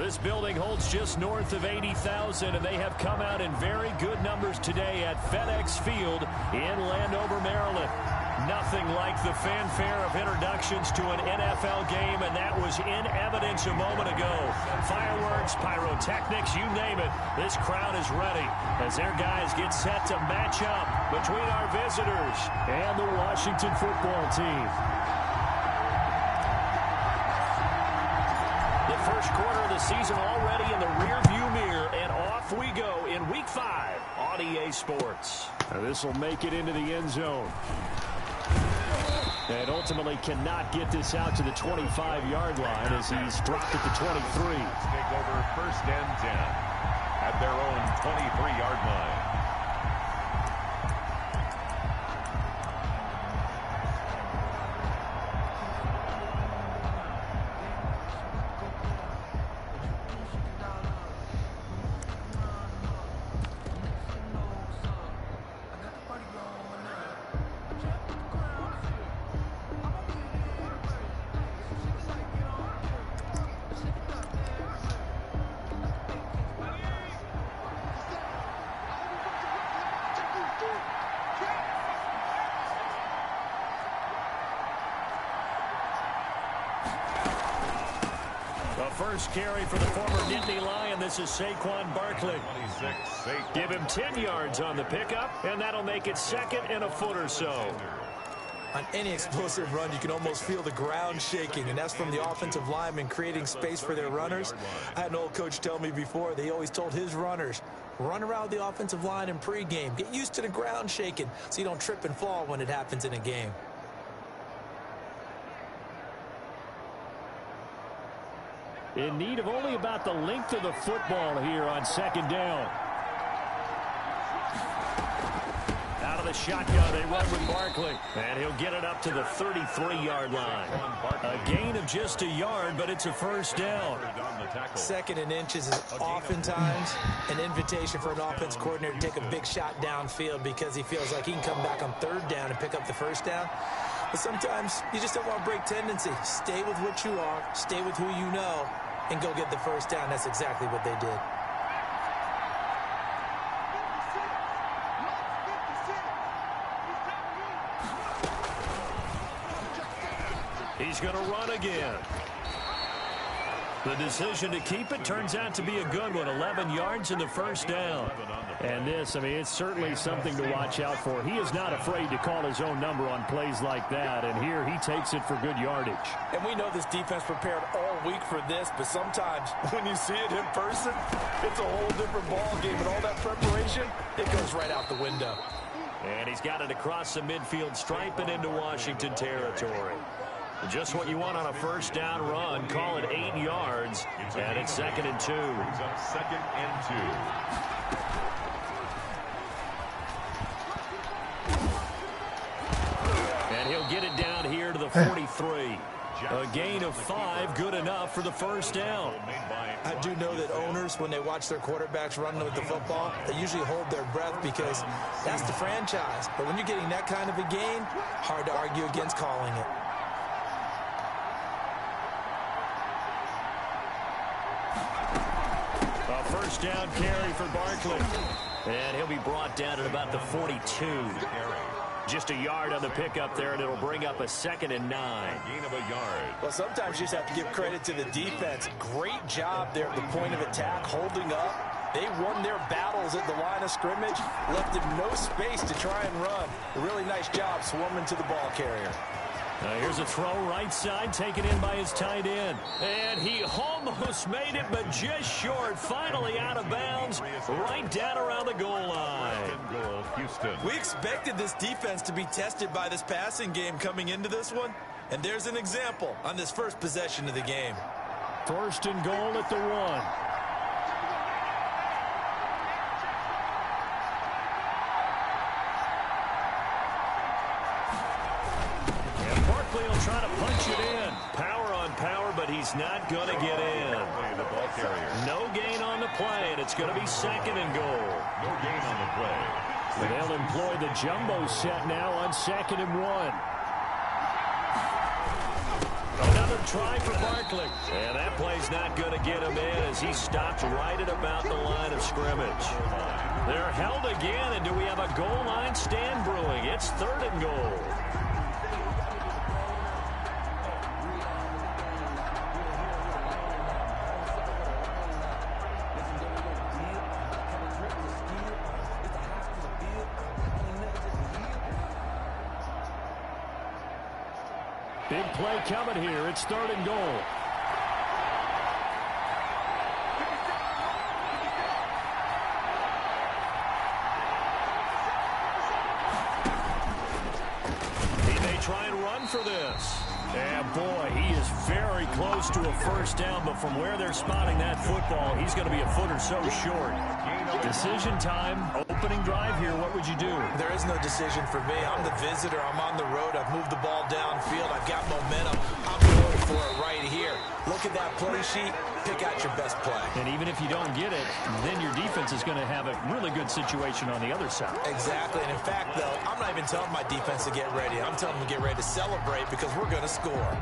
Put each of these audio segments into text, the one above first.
This building holds just north of 80,000, and they have come out in very good numbers today at FedEx Field in Landover, Maryland. Nothing like the fanfare of introductions to an NFL game, and that was in evidence a moment ago. Fireworks, pyrotechnics, you name it. This crowd is ready as their guys get set to match up between our visitors and the Washington football team. The first quarter of the season already in the rearview mirror, and off we go in Week 5 on EA Sports. This will make it into the end zone. And ultimately cannot get this out to the 25-yard line as he's dropped at the 23. Take over 1st and 10 at their own 23-yard line. First carry for the former Nittany Lion. This is Saquon Barkley. 26. Give him 10 yards on the pickup, and that'll make it 2nd and a foot or so. On any explosive run, you can almost feel the ground shaking, and that's from the offensive linemen creating space for their runners. I had an old coach tell me before, they always told his runners, run around the offensive line in pregame. Get used to the ground shaking so you don't trip and fall when it happens in a game. In need of only about the length of the football here on 2nd down. Out of the shotgun, they run with Barkley. And he'll get it up to the 33-yard line. A gain of just a yard, but it's a 1st down. 2nd and inches is oftentimes an invitation for an offense coordinator to take a big shot downfield because he feels like he can come back on 3rd down and pick up the 1st down. But sometimes you just don't want to break tendency. Stay with what you are, stay with who you know, and go get the 1st down. That's exactly what they did. He's going to run again. The decision to keep it turns out to be a good one. 11 yards in the 1st down. And this, I mean, it's certainly something to watch out for. He is not afraid to call his own number on plays like that. And here he takes it for good yardage. And we know this defense prepared all week for this, but sometimes when you see it in person, it's a whole different ball game. And all that preparation, it goes right out the window. And he's got it across the midfield stripe and into Washington territory. Just what you want on a 1st down run. Call it 8 yards, and it's 2nd and 2. 2nd and 2. And he'll get it down here to the 43. A gain of 5, good enough for the 1st down. I do know that owners, when they watch their quarterbacks run with the football, they usually hold their breath because that's the franchise. But when you're getting that kind of a gain, hard to argue against calling it. A 1st down carry for Barkley. And he'll be brought down at about the 42. Just a yard on the pickup there, and it'll bring up a 2nd and 9. Gain of a yard. Well, sometimes you just have to give credit to the defense. Great job there at the point of attack, holding up. They won their battles at the line of scrimmage, left him no space to try and run. A really nice job swarming to the ball carrier. Here's a throw right side, taken in by his tight end. And he almost made it, but just short. Finally out of bounds, right down around the goal line. Goal, Houston. We expected this defense to be tested by this passing game coming into this one. And there's an example on this first possession of the game. 1st and goal at the 1. Trying to punch it in. Power on power, but he's not going to get in. No gain on the play, and it's going to be 2nd and goal. No gain on the play. They'll employ the jumbo set now on 2nd and 1. Another try for Barkley. And that play's not going to get him in as he stopped right at about the line of scrimmage. They're held again, and do we have a goal line stand brewing? It's 3rd and goal. Big play coming here. It's 3rd and goal. He may try and run for this. And boy, he is very close to a first down, but from where they're spotting that football, he's going to be a foot or so short. Decision time, opening drive here. What would you do? There is no decision for me. I'm the visitor. I'm on the road. I've moved the ball downfield. I've got momentum. I'm going for it right here. Look at that play sheet. Pick out your best play. And even if you don't get it, then your defense is going to have a really good situation on the other side. Exactly. And in fact, though, I'm not even telling my defense to get ready. I'm telling them to get ready to celebrate because we're going to score.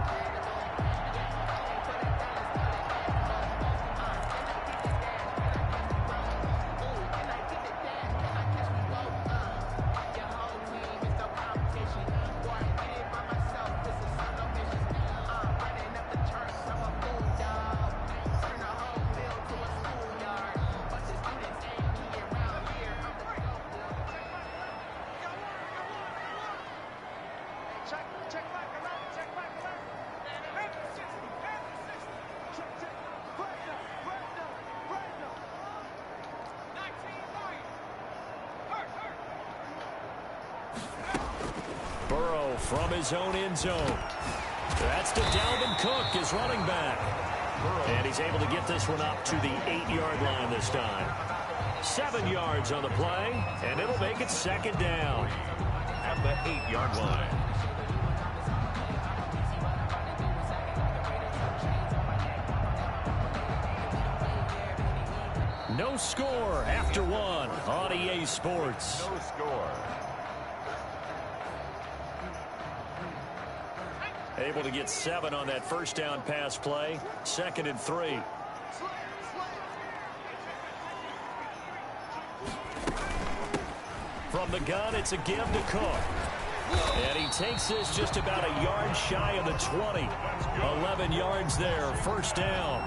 Burrow from his own end zone. That's to Dalvin Cook, his running back. And he's able to get this one up to the 8-yard line this time. 7 yards on the play, and it'll make it 2nd down. At the 8-yard line. No score after 1 on EA Sports. No score. Able to get 7 on that first down pass play. 2nd and 3. From the gun, it's a give to Cook. And he takes this just about a yard shy of the 20. 11 yards there, first down.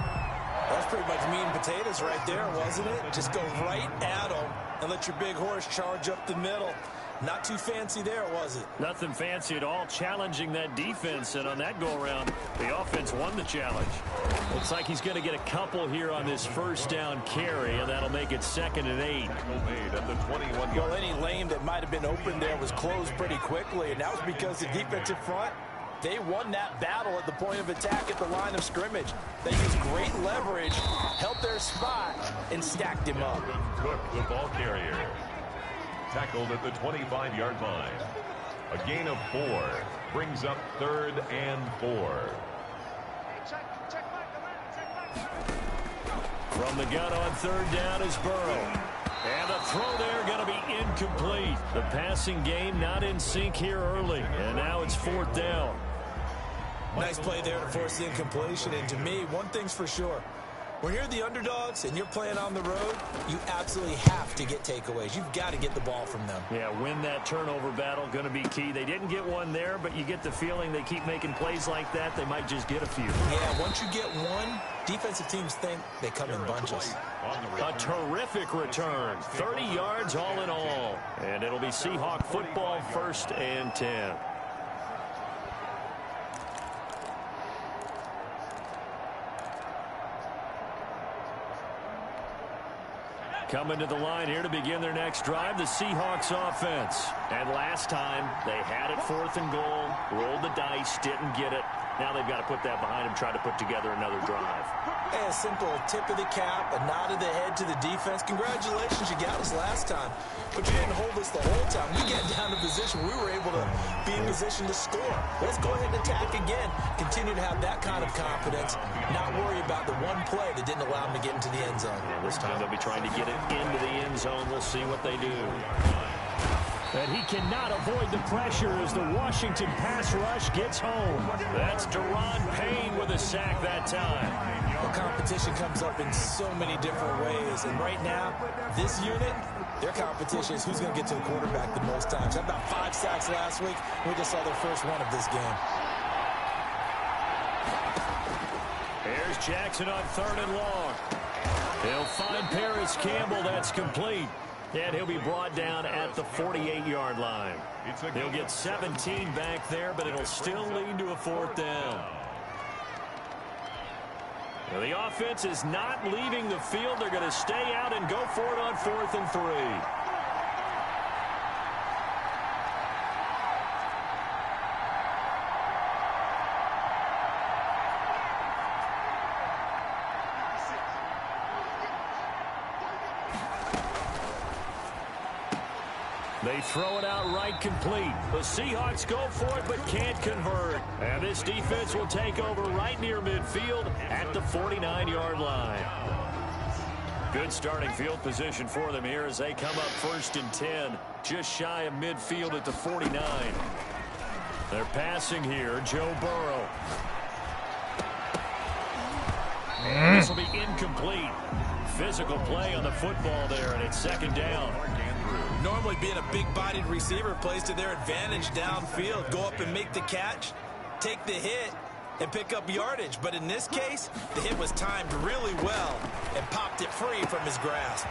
That's pretty much meat and potatoes right there, wasn't it? Just go right at them and let your big horse charge up the middle. Not too fancy there, was it? Nothing fancy at all, challenging that defense. And on that go-around, the offense won the challenge. Looks like he's going to get a couple here on this first down carry, and that'll make it 2nd and 8. Made at the 21-yard. Well, any lane that might have been open there was closed pretty quickly, and that was because the defensive front, they won that battle at the point of attack at the line of scrimmage. They used great leverage, held their spot, and stacked him up. Cook, the ball carrier. Tackled at the 25-yard line. A gain of 4 brings up 3rd and 4. From the gun on 3rd down is Burrow. And the throw there going to be incomplete. The passing game not in sync here early. And now it's 4th down. Nice play there to force the incompletion. And to me, one thing's for sure. When you're the underdogs and you're playing on the road, you absolutely have to get takeaways. You've got to get the ball from them. Yeah, win that turnover battle, going to be key. They didn't get one there, but you get the feeling they keep making plays like that, they might just get a few. Yeah, once you get one, defensive teams think they come in bunches. A terrific return. 30 yards all in all. And it'll be Seahawk football, 1st and 10. Coming to the line here to begin their next drive, the Seahawks offense. And last time, they had it 4th and goal, rolled the dice, didn't get it. Now they've got to put that behind them, try to put together another drive. Hey, a simple tip of the cap, a nod of the head to the defense. Congratulations, you got us last time. But you didn't hold us the whole time. We get down to position. We were able to be in position to score. Let's go ahead and attack again. Continue to have that kind of confidence. Not worry about the one play that didn't allow them to get into the end zone. And this time they'll be trying to get it into the end zone. We'll see what they do. And he cannot avoid the pressure as the Washington pass rush gets home. That's Deron Payne with a sack that time. Well, competition comes up in so many different ways. And right now, this unit, their competition is who's going to get to the quarterback the most times. Had about 5 sacks last week. We just saw their first one of this game. Here's Jackson on 3rd and long. He'll find Paris Campbell. That's complete. And he'll be brought down at the 48-yard line. He'll get 17 back there, but it'll still lead to a 4th down. Now, the offense is not leaving the field. They're going to stay out and go for it on 4th and 3. They throw it out right complete. The Seahawks go for it but can't convert. And this defense will take over right near midfield at the 49-yard line. Good starting field position for them here as they come up 1st and 10. Just shy of midfield at the 49. They're passing here. Joe Burrow. And this will be incomplete. Physical play on the football there, and it's 2nd down. Normally being a big-bodied receiver plays to their advantage downfield. Go up and make the catch, take the hit, and pick up yardage. But in this case, the hit was timed really well and popped it free from his grasp.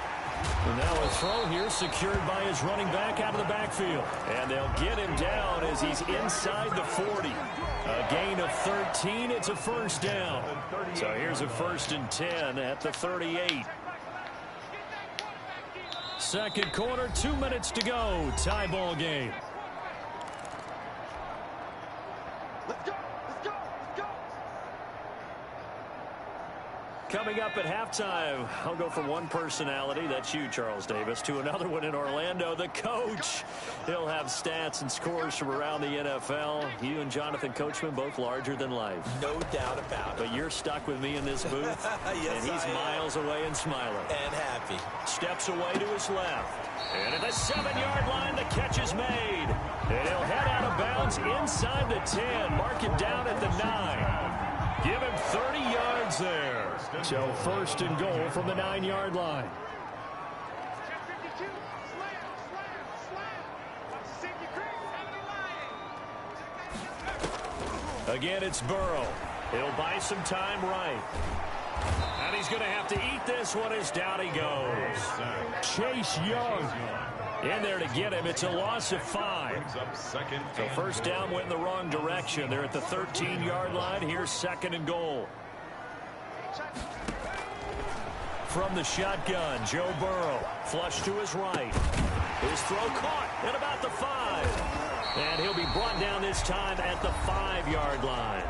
And now a throw here secured by his running back out of the backfield. And they'll get him down as he's inside the 40. A gain of 13. It's a 1st down. So here's a 1st and 10 at the 38. 2nd quarter, 2 minutes to go. Tie ball game. Let's go. Coming up at halftime, I'll go from one personality, that's you, Charles Davis, to another one in Orlando, the coach. He'll have stats and scores from around the NFL. You and Jonathan Coachman, both larger than life. No doubt about it. But you're stuck with me in this booth, yes, and he's miles away and smiling. And happy. Steps away to his left. And at the 7-yard line, the catch is made. And he'll head out of bounds inside the 10. Mark it down at the 9. Give him 30 yards there. So 1st and goal from the 9-yard line. Again, it's Burrow. He'll buy some time right. And he's going to have to eat this one as down he goes. Chase Young in there to get him. It's a loss of 5. So 1st down went in the wrong direction. They're at the 13-yard line. Here's 2nd and goal. From the shotgun, Joe Burrow. Flush to his right. His throw caught at about the 5. And he'll be brought down this time at the 5-yard line.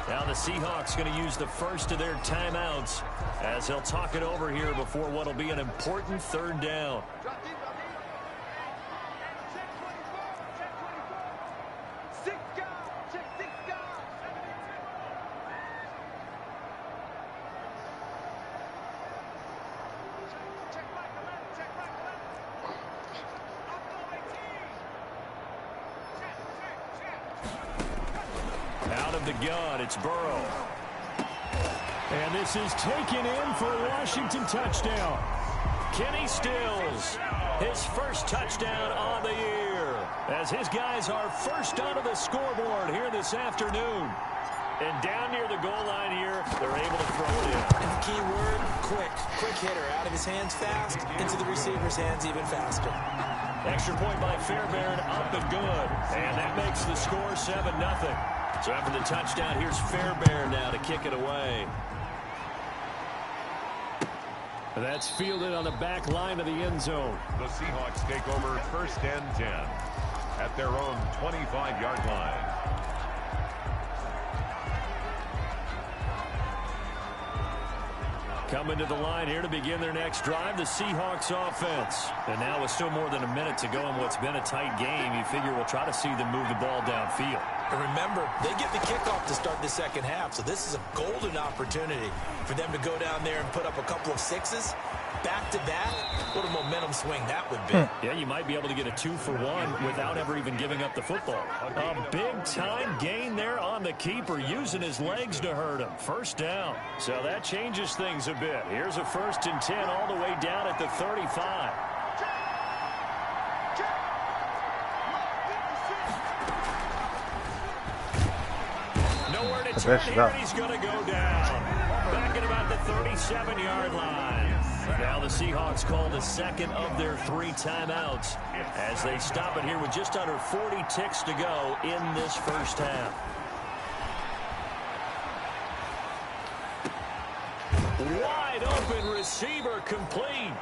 Now the Seahawks going to use the first of their timeouts as they'll talk it over here before what will be an important 3rd down. Out of the gun, it's Burrow. And this is taken in for a Washington touchdown. Kenny Stills, his first touchdown on the year, as his guys are first onto the scoreboard here this afternoon. And down near the goal line here, they're able to throw it in. And the key word, quick. Quick hitter. Out of his hands fast, into the receiver's hands even faster. Extra point by Fairbairn, up and good. And that makes the score 7-0. So after the touchdown, here's Fairbairn now to kick it away. That's fielded on the back line of the end zone. The Seahawks take over 1st and 10 at their own 25-yard line. Coming to the line here to begin their next drive, the Seahawks offense. And now with still more than a minute to go in what's been a tight game, you figure we'll try to see them move the ball downfield. And remember, they get the kickoff to start the 2nd half, so this is a golden opportunity for them to go down there and put up a couple of 6s back-to-back. What a momentum swing that would be. Yeah, you might be able to get a 2-for-1 without ever even giving up the football. A big-time gain there on the keeper, using his legs to hurt him. First down. So that changes things a bit. Here's a 1st and 10 all the way down at the 35. Nowhere to turn here, and he's going to go down. Back at about the 37-yard line. Now the Seahawks call the second of their 3 timeouts as they stop it here with just under 40 ticks to go in this first half. Wide open receiver complete.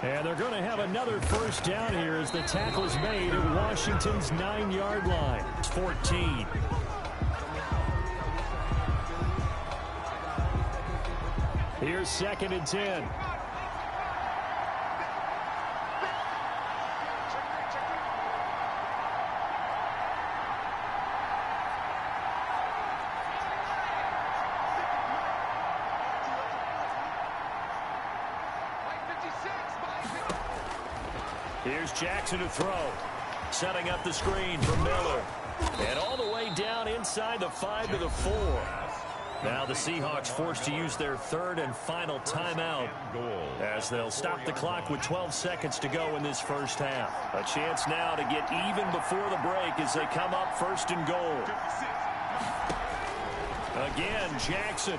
And they're going to have another first down here as the tackle is made at Washington's 9-yard line. It's 14. Here's 2nd and 10. Here's Jackson to throw. Setting up the screen for Miller. And all the way down inside the 5 to the 4. Now the Seahawks forced to use their 3rd and final timeout as they'll stop the clock with 12 seconds to go in this first half. A chance now to get even before the break as they come up 1st and goal. Again, Jackson.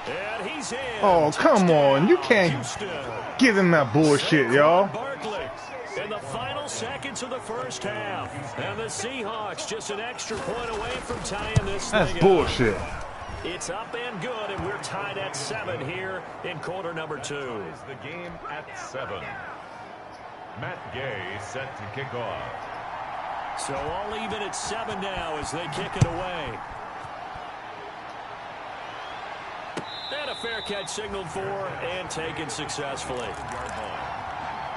And he's in. Oh, come on. You can't give him that bullshit, y'all. In the final seconds of the first half. And the Seahawks just an extra point away from tying this thing up. That's bullshit. It's up and good, and we're tied at 7 here in quarter number 2. The game at 7. Matt Gay set to kick off. So all even at 7 now as they kick it away. And a fair catch signaled for and taken successfully.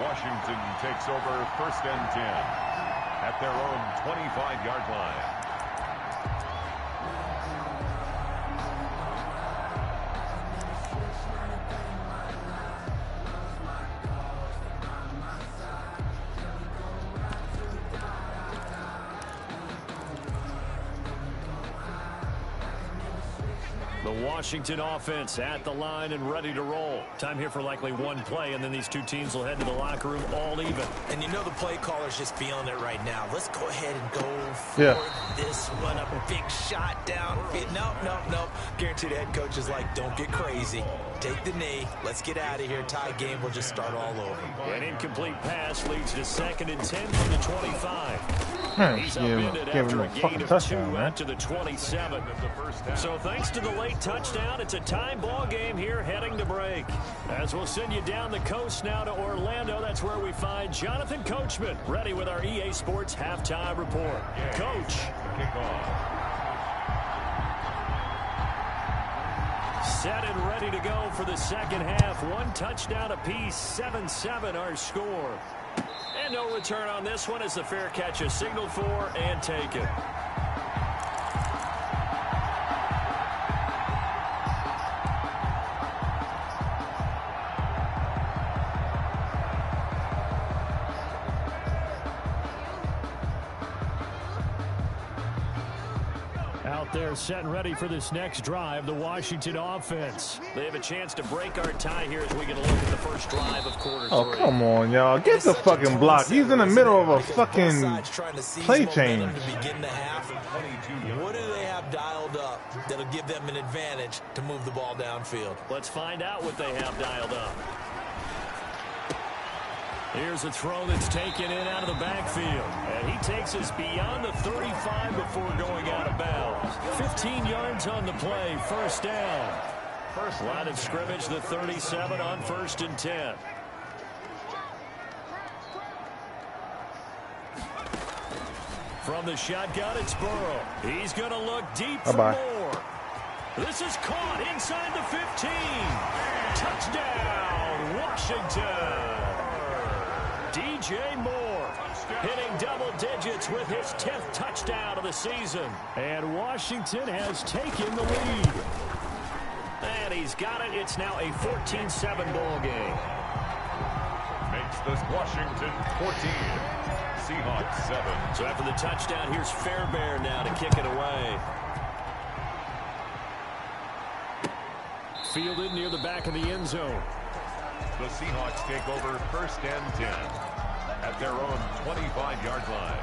Washington takes over 1st and 10 at their own 25-yard line. Washington offense at the line and ready to roll. Time here for likely one play, and then these two teams will head to the locker room all even. And you know the play caller's just feeling it right now. Let's go ahead and go for this one. A big shot downfield. Nope. Guaranteed the head coach is like, don't get crazy. Take the knee. Let's get out of here. Tie game will just start all over. An incomplete pass leads to 2nd and 10 from the 25. He's upended after a gain of 2 out to the 27. So thanks to the late touchdown, it's a time ball game here heading to break. As we'll send you down the coast now to Orlando, that's where we find Jonathan Coachman ready with our EA Sports halftime report. Coach. Set and ready to go for the second half. 1 touchdown apiece, 7-7 our score. And no return on this one as the fair catch is signaled for and taken. They're set and ready for this next drive, the Washington offense. They have a chance to break our tie here as we get a look at the first drive of quarter 3. Oh, come on, y'all. Get the fucking block. He's in the middle of a fucking play change. What do they have dialed up that'll give them an advantage to move the ball downfield? Let's find out what they have dialed up. Here's a throw that's taken in out of the backfield. And he takes us beyond the 35 before going out of bounds. 15 yards on the play, first down. First line of scrimmage, the 37 on 1st and 10. From the shotgun, it's Burrow. He's going to look deep for more. This is caught inside the 15. Touchdown, Washington. DJ Moore hitting double digits with his 10th touchdown of the season. And Washington has taken the lead. And he's got it. It's now a 14-7 ball game. Makes this Washington 14. Seahawks 7. So after the touchdown, here's Fairbairn now to kick it away. Fielded near the back of the end zone. The Seahawks take over 1st and 10 at their own 25-yard line.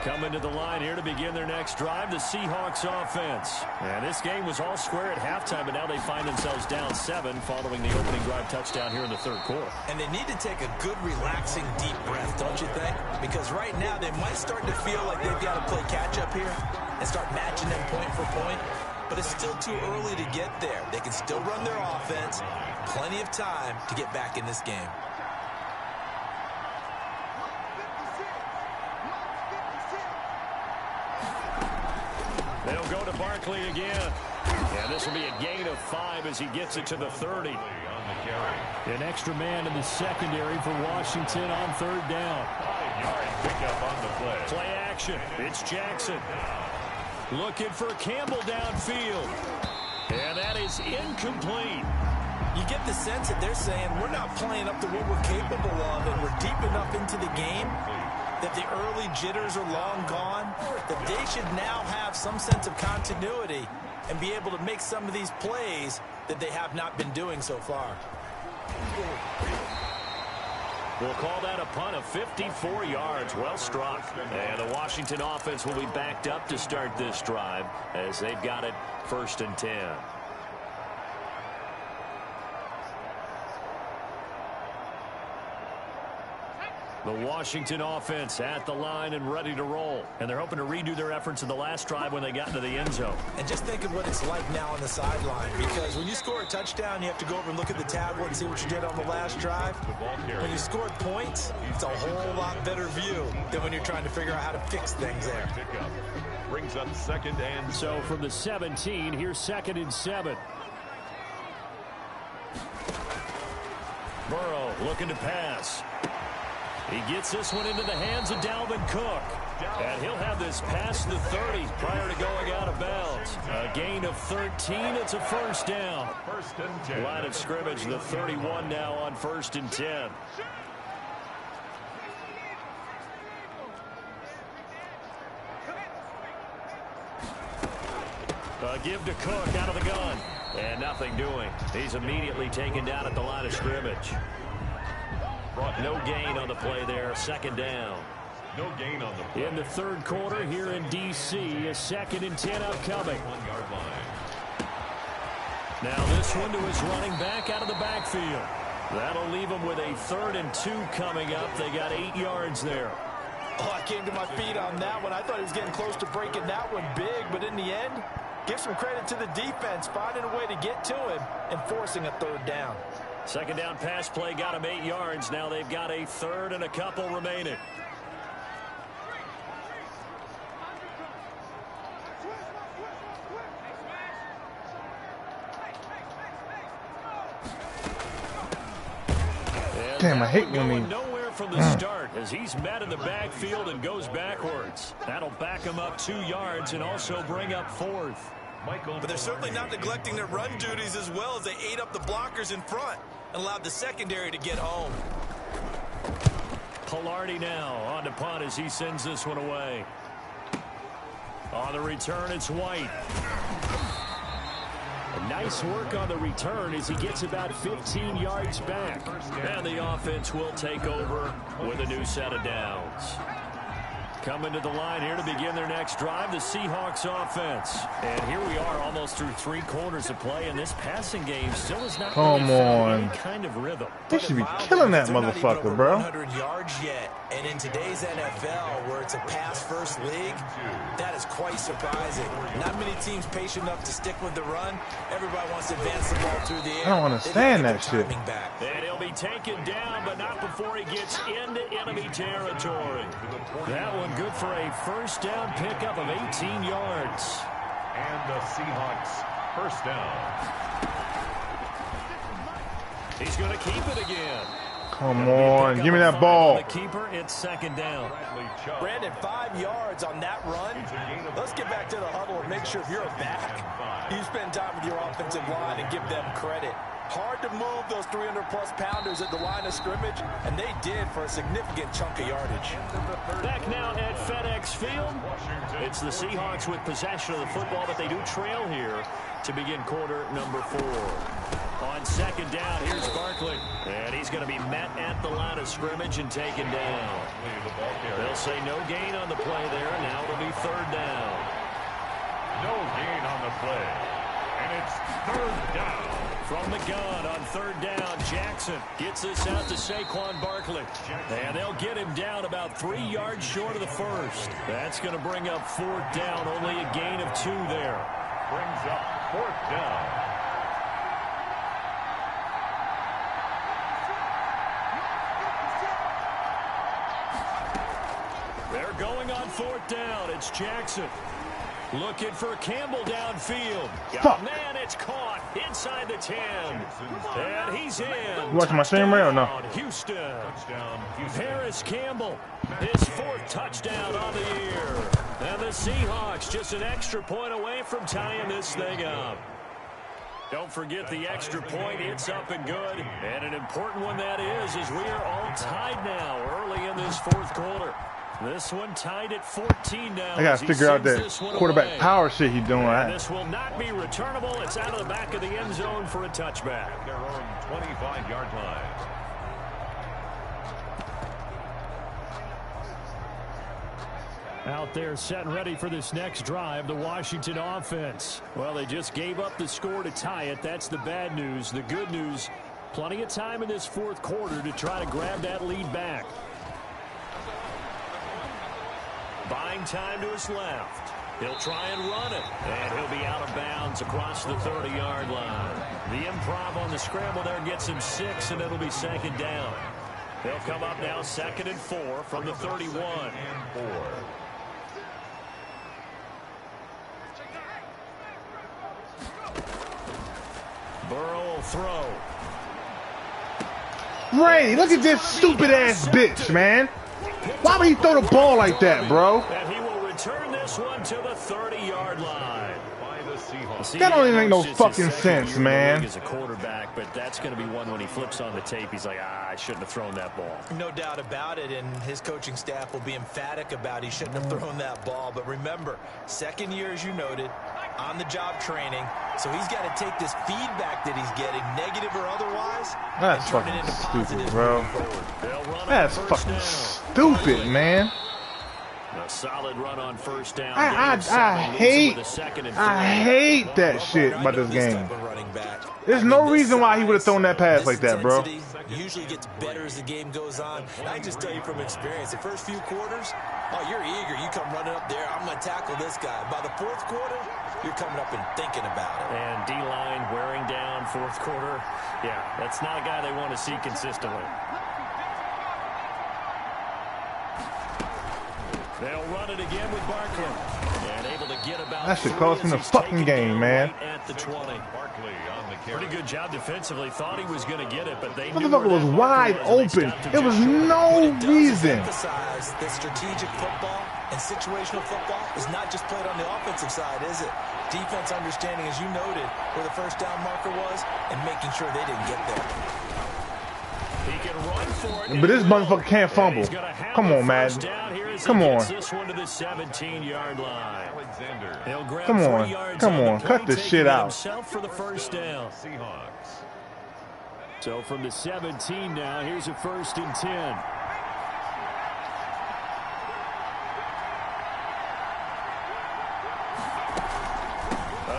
Coming to the line here to begin their next drive, the Seahawks offense. And this game was all square at halftime, but now they find themselves down 7 following the opening drive touchdown here in the 3rd quarter. And they need to take a good, relaxing, deep breath, don't you think? Because right now they might start to feel like they've got to play catch-up here and start matching them point for point. But it's still too early to get there. They can still run their offense. Plenty of time to get back in this game. They'll go to Barkley again. And this will be a gain of 5 as he gets it to the 30. An extra man in the secondary for Washington on 3rd down. 5-yard pickup on the play. Play action. It's Jackson. Looking for Campbell downfield. And that is incomplete. You get the sense that they're saying we're not playing up to what we're capable of, and we're deep enough into the game that the early jitters are long gone, that they should now have some sense of continuity and be able to make some of these plays that they have not been doing so far. We'll call that a punt of 54 yards. Well struck. And the Washington offense will be backed up to start this drive as they've got it 1st and 10. The Washington offense at the line and ready to roll. And they're hoping to redo their efforts in the last drive when they got into the end zone. And just think of what it's like now on the sideline. Because when you score a touchdown, you have to go over and look at the tablet and see what you did on the last drive. When you scored points, it's a whole lot better view than when you're trying to figure out how to fix things there. Brings up 2nd and so from the 17, here's 2nd and 7. Burrow looking to pass. He gets this one into the hands of Dalvin Cook. And he'll have this past the 30 prior to going out of bounds. A gain of 13. It's a 1st down. 1st and 10. Line of scrimmage, the 31 now on 1st and 10. Give to Cook out of the gun. And nothing doing. He's immediately taken down at the line of scrimmage. No gain on the play there. 2nd down. No gain on the play. In the 3rd quarter here in D.C., a 2nd and 10 upcoming. 1-yard line. Now this one to his running back out of the backfield. That'll leave him with a 3rd and 2 coming up. They got 8 yards there. Oh, I came to my feet on that one. I thought he was getting close to breaking that one big, but in the end, give some credit to the defense, finding a way to get to him and forcing a 3rd down. 2nd down pass play got him 8 yards. Now they've got a 3rd and a couple remaining. Damn, I hate when he... Nowhere from the start as he's met in the backfield and goes backwards. That'll back him up 2 yards and also bring up 4th. But they're certainly not neglecting their run duties as well as they ate up the blockers in front and allowed the secondary to get home. Pilardi now on to punt as he sends this one away. On the return, it's White. Nice work on the return as he gets about 15 yards back. And the offense will take over with a new set of downs. Coming to the line here to begin their next drive, the Seahawks offense. And here we are almost through 3 quarters of play, and this passing game still is not Come on. any kind of rhythm. They should be killing that motherfucker, bro. 100 yards yet, and in today's NFL, where it's a pass-first league, that is quite surprising. Not many teams patient enough to stick with the run. Everybody wants to advance the ball through the air. I don't understand that shit. And he'll be taken down, but not before he gets into enemy territory. That one good for a 1st down pickup of 18 yards. And the Seahawks 1st down. He's going to keep it again. Come on, give me that ball. The keeper, it's second down. Brandon, 5 yards on that run. Let's get back to the huddle and make sure if you're a back, you spend time with your offensive line and give them credit. Hard to move those 300-plus pounders at the line of scrimmage, and they did for a significant chunk of yardage. Back now at FedEx Field. It's the Seahawks with possession of the football, but they do trail here to begin quarter number 4. On second down, here's Barkley. And he's going to be met at the line of scrimmage and taken down. They'll say no gain on the play there. Now it'll be third down. No gain on the play. And it's third down. From the gun on third down, Jackson gets this out to Saquon Barkley. And they'll get him down about 3 yards short of the first. That's going to bring up fourth down. Only a gain of 2 there. Brings up fourth down. They're going on fourth down. It's Jackson. Looking for Campbell downfield. Fuck. Man, it's caught inside the 10. And he's in. You watching my stream right or no? Houston. Harris Campbell, his 4th touchdown on the year. And the Seahawks just an extra point away from tying this thing up. Don't forget the extra point. It's up and good. And an important one that is we are all tied now early in this 4th quarter. This one tied at 14 now. I got to figure out that quarterback power shit he's doing. This will not be returnable. It's out of the back of the end zone for a touchback. Their own 25-yard line. Out there set and ready for this next drive, the Washington offense. Well, they just gave up the score to tie it. That's the bad news. The good news, plenty of time in this 4th quarter to try to grab that lead back. Buying time to his left. He'll try and run it. And he'll be out of bounds across the 30-yard line. The improv on the scramble there gets him 6, and it'll be second down. They'll come up now 2nd and 4 from the 31. Burrow will throw. Ray, look at this stupid-ass bitch, man. Why would he throw the ball like that, bro? And he will return this one to the 30-yard line. That don't even make no fucking sense, man. As a quarterback, but that's going to be one when he flips on the tape. He's like, I shouldn't have thrown that ball. No doubt about it, and his coaching staff will be emphatic about he shouldn't have thrown that ball. But remember, 2nd year, as you noted, on-the-job training. So he's got to take this feedback that he's getting, negative or otherwise, That's and turn it into fucking stupid, positive bro. That's fucking stupid, man. A solid run on first down. I hate that shit about this game. There's no reason why he would have thrown that pass like that, bro. Usually gets better as the game goes on. I can just tell you from experience, the first few quarters, oh, you're eager. You come running up there. I'm going to tackle this guy. By the 4th quarter, you're coming up and thinking about it. And D-line wearing down 4th quarter. Yeah, that's not a guy they want to see consistently. They'll run it again with Barkley. And able to get about that shit cost him the fucking game, man. At the 20. Pretty good job defensively. Thought he was going to get it, but they knew motherfucker was wide open. There was no reason. Emphasize that strategic football and situational football is not just played on the offensive side, is it? Defense understanding, as you noted, where the first down marker was and making sure they didn't get there. He can run for it. But this motherfucker can't fumble. Come on, man. Come on. This one to the 17-yard line. Come on. Come on. Cut this shit out. For the first down. So from the 17 now, here's a 1st and 10.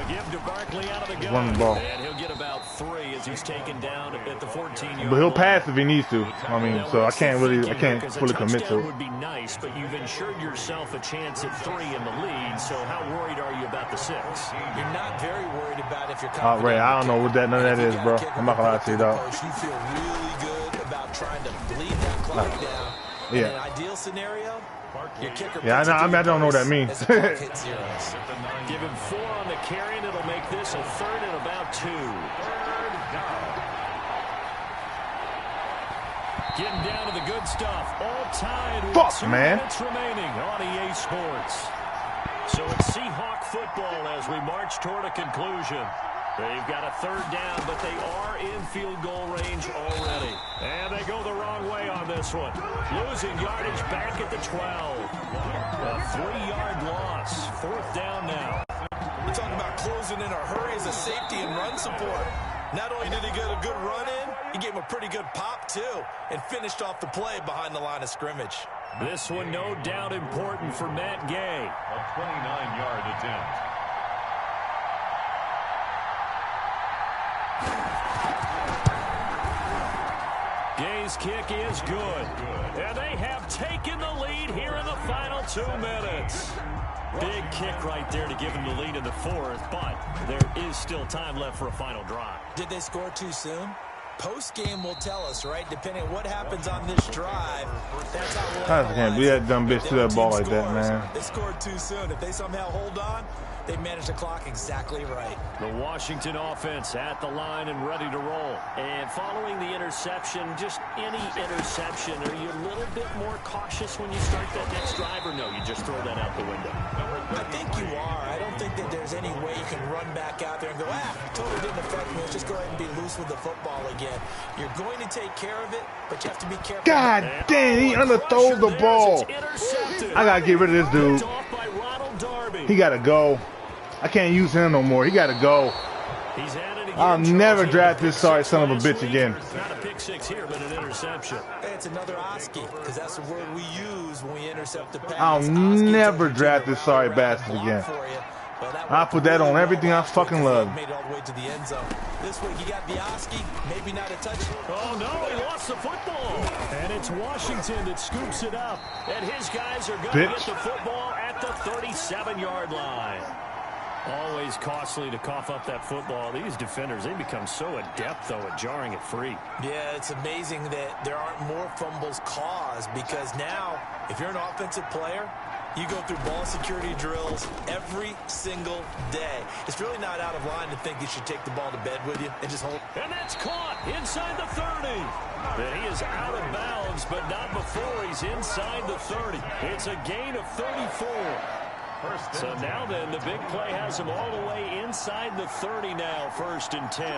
Give to Barkley out of the gun. Run the ball. And he'll get about 3 as he's taken down at the 14-yard. But he'll pass if he needs to. I mean, so I can't fully commit to it. Would be nice, but you've ensured yourself a chance at 3 in the lead. So how worried are you about the 6? You're not very worried about if you're confident. Ray, I don't know what none of that is, bro. I'm not gonna lie to you, dog. You feel really good about trying to bleed that clock down. In an ideal scenario, your kicker. Yeah, I don't know what that means. Give him 4 on the carry, and it'll make this a 3rd and about 2. Getting down to the good stuff. All tied with Fuck, 2 man. minutes remaining on EA Sports. So it's Seahawk football as we march toward a conclusion. They've got a 3rd down, but they are in field goal range already. And they go the wrong way on this one. Losing yardage back at the 12. A 3-yard loss. 4th down now. You talk about closing in a hurry as a safety and run support. Not only did he get a good run in, he gave him a pretty good pop, too, and finished off the play behind the line of scrimmage. This one no doubt important for Matt Gay. A 29-yard attempt. Gay's kick is good. And they have taken the lead here in the final 2 minutes. Big kick right there to give them the lead in the 4th, but there is still time left for a final drive. Did they score too soon? Post-game will tell us, right? Depending on what happens on this drive, that's how we'll can't be that dumb bitch to that ball like that, man. They scored too soon. If they somehow hold on, they managed the clock exactly right. The Washington offense at the line and ready to roll. And following the interception, just any interception, are you a little bit more cautious when you start that next drive, or no, you just throw that out the window? I think you are. I don't think that there's any way you can run back out there and go, totally didn't affect me. Let's just go ahead and be loose with the football again. You're going to take care of it, but you have to be careful. God damn, he underthrows the ball. I got to get rid of this dude. He got to go. I can't use him no more. He got to go. I'll never draft this sorry son of a bitch again. Not a pick 6 here, but an interception. Hey, it's another Oski, because that's the word we use when we intercept the pass. I'll never draft this sorry bastard again. I'll put that on everything I fucking love. Made it all the way to the end zone. This week you got the Oski, maybe not a touchdown. Oh no, he lost the football. And it's Washington that scoops it up. And his guys are going to get the football at the 37-yard line. Always costly to cough up that football. These defenders, they become so adept, though, at jarring it free. Yeah, it's amazing that there aren't more fumbles caused, because now, if you're an offensive player, you go through ball security drills every single day. It's really not out of line to think you should take the ball to bed with you and just hold. And that's caught inside the 30. And he is out of bounds, but not before he's inside the 30. It's a gain of 34. So now then, the big play has him all the way inside the 30 now, 1st and 10.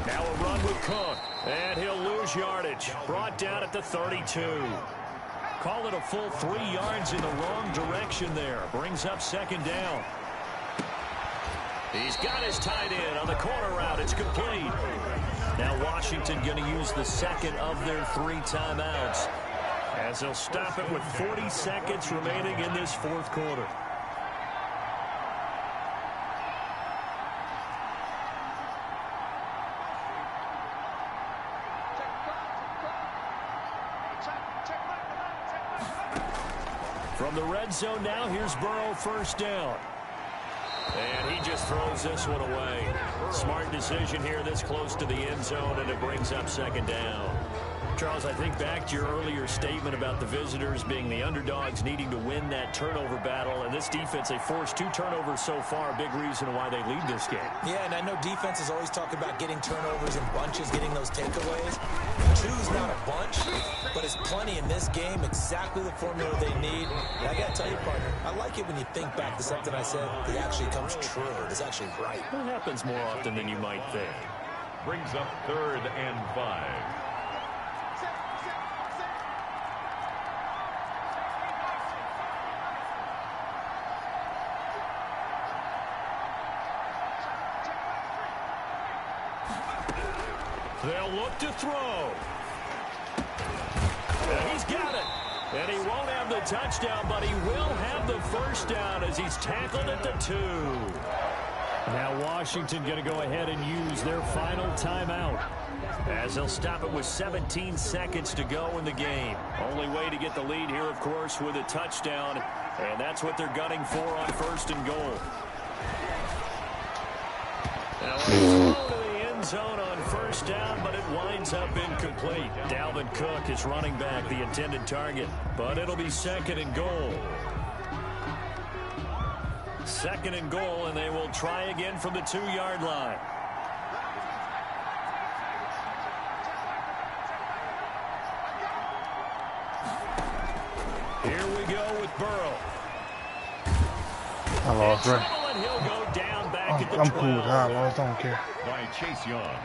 Now a run with Cook, and he'll lose yardage. Brought down at the 32. Call it a full 3 yards in the wrong direction there. Brings up 2nd down. He's got his tight end on the corner route. It's complete. Now Washington going to use the 2nd of their 3 timeouts, as they'll stop it with 40 seconds remaining in this 4th quarter. From the red zone now, here's Burrow, 1st down. And he just throws this one away. Smart decision here this close to the end zone, and it brings up 2nd down. Charles, I think back to your earlier statement about the visitors being the underdogs needing to win that turnover battle. And this defense, they forced 2 turnovers so far. Big reason why they lead this game. Yeah, and I know defenses always talk about getting turnovers in bunches, getting those takeaways. 2's not a bunch, but it's plenty in this game. Exactly the formula they need. And I got to tell you, partner, I like it when you think back to something I said that actually comes true. It's actually right. It happens more often than you might think. Brings up 3rd and 5. They'll look to throw. And he's got it. And he won't have the touchdown, but he will have the 1st down as he's tackled at the 2. Now Washington going to go ahead and use their final timeout, as they'll stop it with 17 seconds to go in the game. Only way to get the lead here, of course, with a touchdown. And that's what they're gunning for on 1st and goal. Now, zone on 1st down, but it winds up incomplete. Dalvin Cook is running back, the intended target, but it'll be 2nd and goal. 2nd and goal, and they will try again from the 2-yard line. go with Burrow. I lost, right? And he'll go down back at the I'm 12. cool with that. I lost. I don't care. By Chase Young.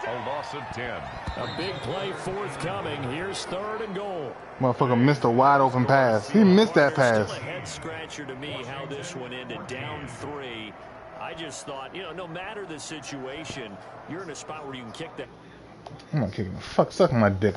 A loss of 10. A big play forthcoming. Here's 3rd and goal. Motherfucker missed a wide open pass. He missed that pass. Still a head scratcher to me how this one ended. Down 3. I just thought, you know, no matter the situation, you're in a spot where you can kick that. I'm not kicking the fuck, sucking my dick.